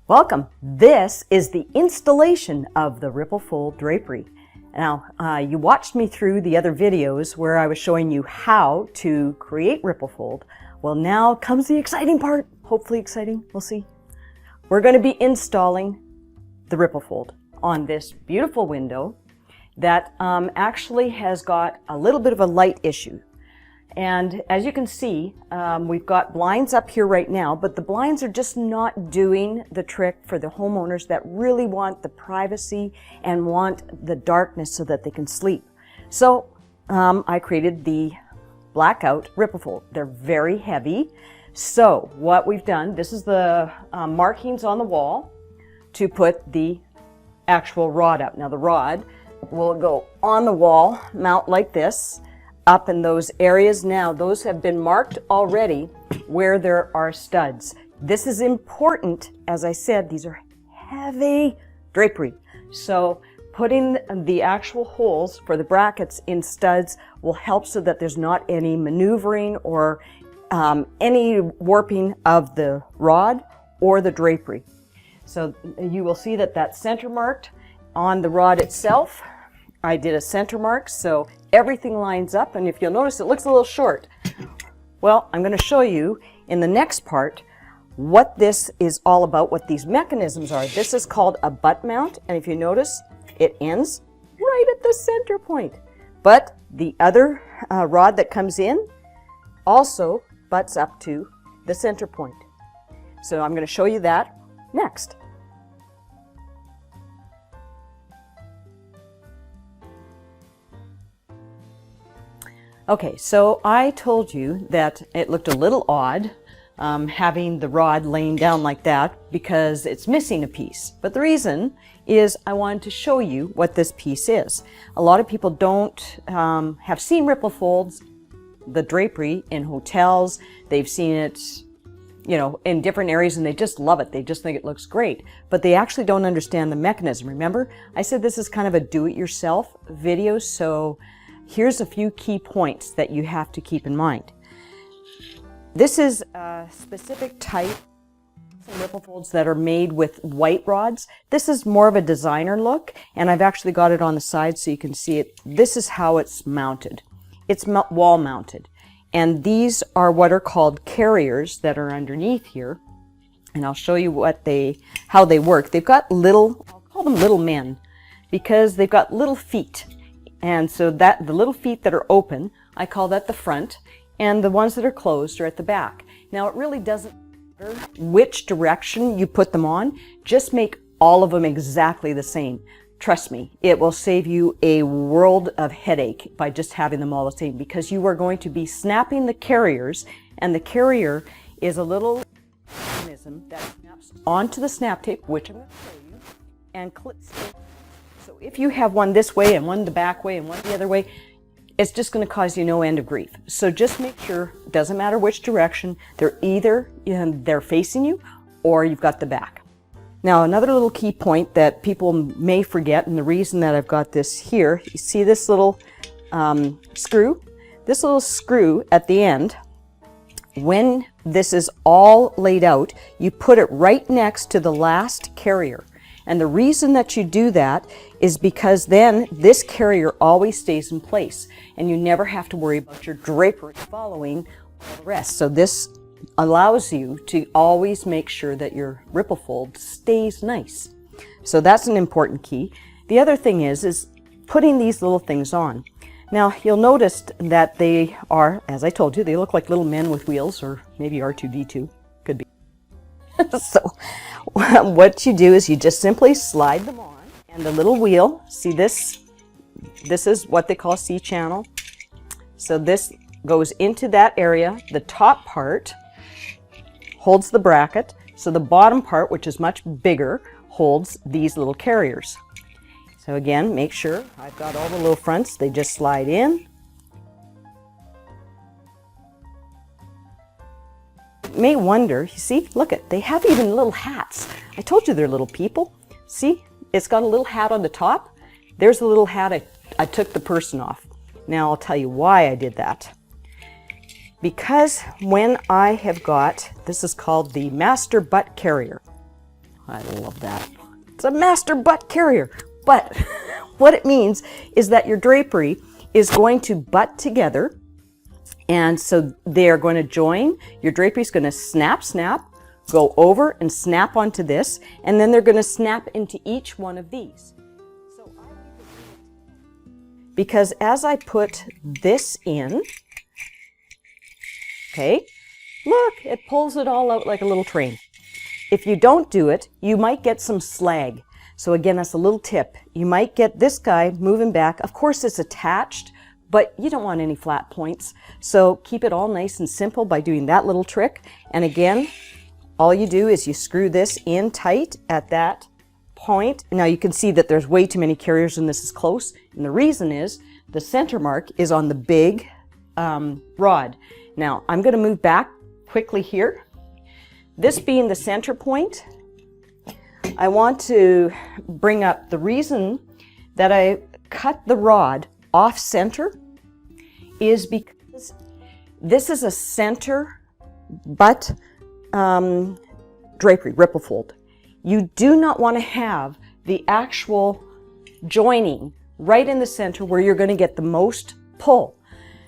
Welcome. This is the installation of the Ripplefold Drapery. Now, you watched me through the other videos where I was showing you how to create Ripplefold. Well, now comes the exciting part. Hopefully exciting. We'll see. We're going to be installing the Ripplefold on this beautiful window that actually has got a little bit of a light issue. And as you can see, we've got blinds up here right now, but the blinds are just not doing the trick for the homeowners that really want the privacy and want the darkness so that they can sleep. So I created the Blackout Ripplefold. They're very heavy. So what we've done, this is the markings on the wall to put the actual rod up. Now the rod will go on the wall, mount like this, up in those areas. Now those have been marked already where there are studs. This is important. As I said, these are heavy drapery. So putting the actual holes for the brackets in studs will help so that there's not any maneuvering or any warping of the rod or the drapery. So you will see that that's center marked on the rod itself. I did a center mark so everything lines up, and if you'll notice it looks a little short. Well, I'm going to show you in the next part what this is all about, what these mechanisms are. This is called a butt mount, and if you notice it ends right at the center point. But the other rod that comes in also butts up to the center point. So I'm going to show you that next. Okay, so I told you that it looked a little odd having the rod laying down like that because it's missing a piece. But the reason is I wanted to show you what this piece is. A lot of people don't have seen Ripplefolds, the drapery, in hotels. They've seen it, you know, in different areas, and they just love it. They just think it looks great, but they actually don't understand the mechanism. Remember, I said this is kind of a do-it-yourself video, so here's a few key points that you have to keep in mind. This is a specific type of Ripplefolds that are made with white rods. This is more of a designer look, and I've actually got it on the side so you can see it. This is how it's mounted. It's wall mounted. And these are what are called carriers that are underneath here. And I'll show you how they work. They've got little, I'll call them little men, because they've got little feet. And so that the little feet that are open, I call that the front, and the ones that are closed are at the back. Now it really doesn't matter which direction you put them on, just make all of them exactly the same. Trust me, it will save you a world of headache by just having them all the same, because you are going to be snapping the carriers, and the carrier is a little mechanism that snaps onto the snap tape, which I'm going to show you, and clips. So if you have one this way and one the back way and one the other way, it's just going to cause you no end of grief. So just make sure, it doesn't matter which direction, they're either they're facing you or you've got the back. Now another little key point that people may forget, and the reason that I've got this here, you see this little screw? This little screw at the end, when this is all laid out, you put it right next to the last carrier. And the reason that you do that is because then this carrier always stays in place and you never have to worry about your drapery following all the rest. So this allows you to always make sure that your Ripplefold stays nice. So that's an important key. The other thing is putting these little things on. Now you'll notice that they are, as I told you, they look like little men with wheels, or maybe R2-D2, could be. So what you do is you just simply slide them on, and the little wheel, see this is what they call C-channel. So this goes into that area. The top part holds the bracket, so the bottom part, which is much bigger, holds these little carriers. So again, make sure I've got all the little fronts, they just slide in. You may wonder, you see, look at, they have even little hats. I told you they're little people. See, it's got a little hat on the top. There's a little hat I took the person off. Now I'll tell you why I did that. Because when I have got, this is called the master butt carrier. I love that. It's a master butt carrier. But what it means is that your drapery is going to butt together. And so they're going to join. Your drapery is going to snap, snap, go over and snap onto this. And then they're going to snap into each one of these. Because as I put this in, okay, look, it pulls it all out like a little train. If you don't do it, you might get some slag. So again, that's a little tip. You might get this guy moving back. Of course, it's attached, but you don't want any flat points. So keep it all nice and simple by doing that little trick. And again, all you do is you screw this in tight at that point. Now you can see that there's way too many carriers and this is close. And the reason is the center mark is on the big rod. Now I'm going to move back quickly here. This being the center point, I want to bring up the reason that I cut the rod off center is because this is a center butt drapery, Ripplefold. You do not want to have the actual joining right in the center where you're going to get the most pull.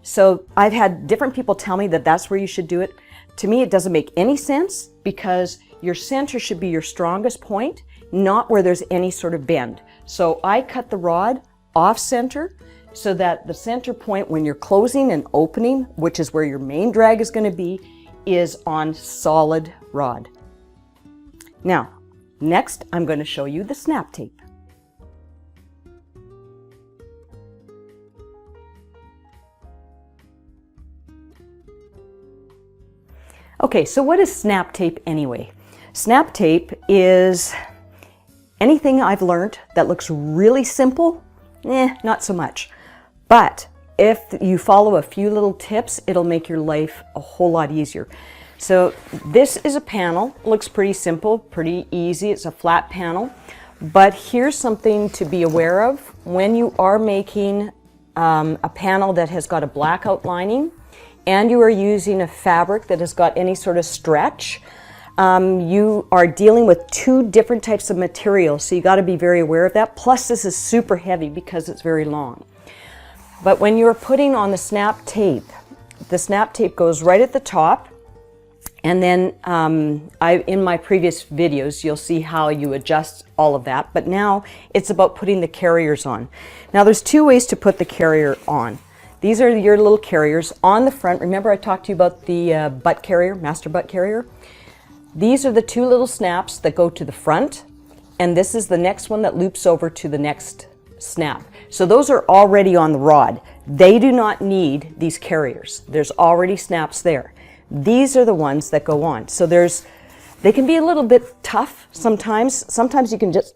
So I've had different people tell me that that's where you should do it. To me, it doesn't make any sense because your center should be your strongest point, not where there's any sort of bend. So I cut the rod off center so that the center point when you're closing and opening, which is where your main drag is going to be, is on solid rod. Now, next, I'm going to show you the snap tape. Okay, so what is snap tape anyway? Snap tape is anything I've learned that looks really simple, not so much. But if you follow a few little tips, it'll make your life a whole lot easier. So this is a panel, looks pretty simple, pretty easy. It's a flat panel, but here's something to be aware of. When you are making a panel that has got a blackout lining and you are using a fabric that has got any sort of stretch, you are dealing with two different types of material, so you got to be very aware of that. Plus this is super heavy because it's very long. But when you're putting on the snap tape goes right at the top. And then in my previous videos, you'll see how you adjust all of that. But now it's about putting the carriers on. Now there's two ways to put the carrier on. These are your little carriers on the front. Remember I talked to you about the butt carrier, master butt carrier? These are the two little snaps that go to the front. And this is the next one that loops over to the next snap. So those are already on the rod. They do not need these carriers. There's already snaps there. These are the ones that go on. So they can be a little bit tough sometimes. Sometimes you can just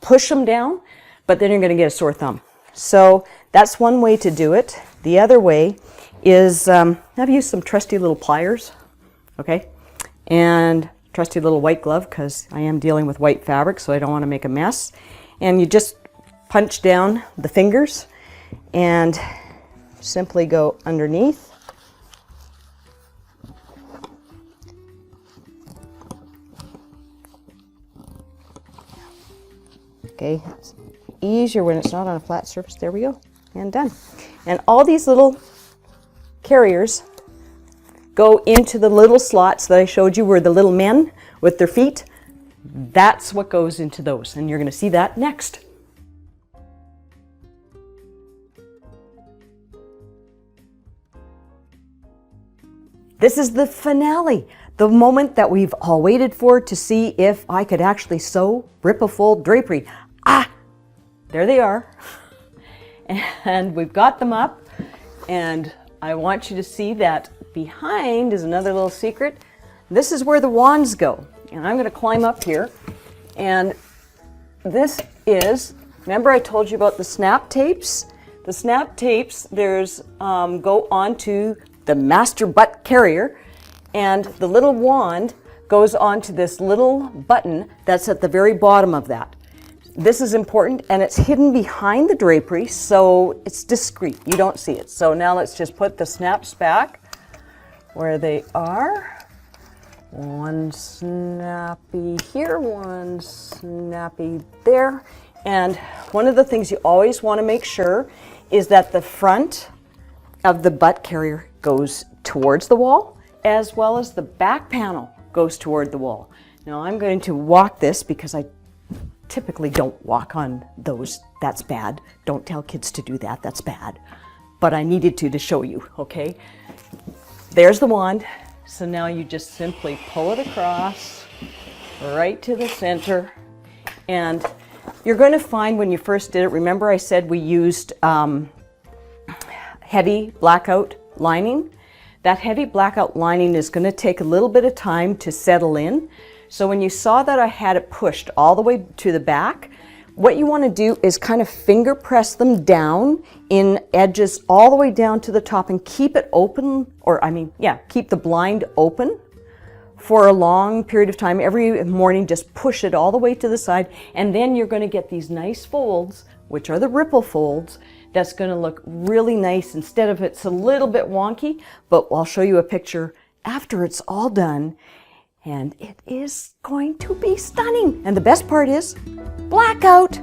push them down, but then you're going to get a sore thumb. So that's one way to do it. The other way is I've used some trusty little pliers, okay, and trusty little white glove because I am dealing with white fabric, so I don't want to make a mess. And you just punch down the fingers and simply go underneath. Okay, it's easier when it's not on a flat surface. There we go, and done. And all these little carriers go into the little slots that I showed you where the little men with their feet, that's what goes into those. And you're going to see that next. This is the finale, the moment that we've all waited for to see if I could actually sew Ripplefold Drapery. There they are. And we've got them up, and I want you to see that behind is another little secret. This is where the wands go. And I'm going to climb up here, and this is, remember I told you about the snap tapes? The snap tapes, there's go onto the master butt carrier, and the little wand goes onto this little button that's at the very bottom of that. This is important, and it's hidden behind the drapery, so it's discreet. You don't see it. So now let's just put the snaps back where they are. One snappy here, one snappy there. And one of the things you always want to make sure is that the front of the butt carrier goes towards the wall, as well as the back panel goes toward the wall. Now I'm going to walk this because I typically don't walk on those. That's bad. Don't tell kids to do that. That's bad. But I needed to show you, okay? There's the wand. So now you just simply pull it across right to the center. And you're going to find when you first did it, remember I said we used heavy blackout lining? That heavy blackout lining is going to take a little bit of time to settle in. So when you saw that I had it pushed all the way to the back, what you want to do is kind of finger press them down in edges all the way down to the top and keep it open, keep the blind open for a long period of time. Every morning, just push it all the way to the side, and then you're going to get these nice folds, which are the ripple folds, that's going to look really nice. Instead of it's a little bit wonky, but I'll show you a picture after it's all done. And it is going to be stunning. And the best part is blackout.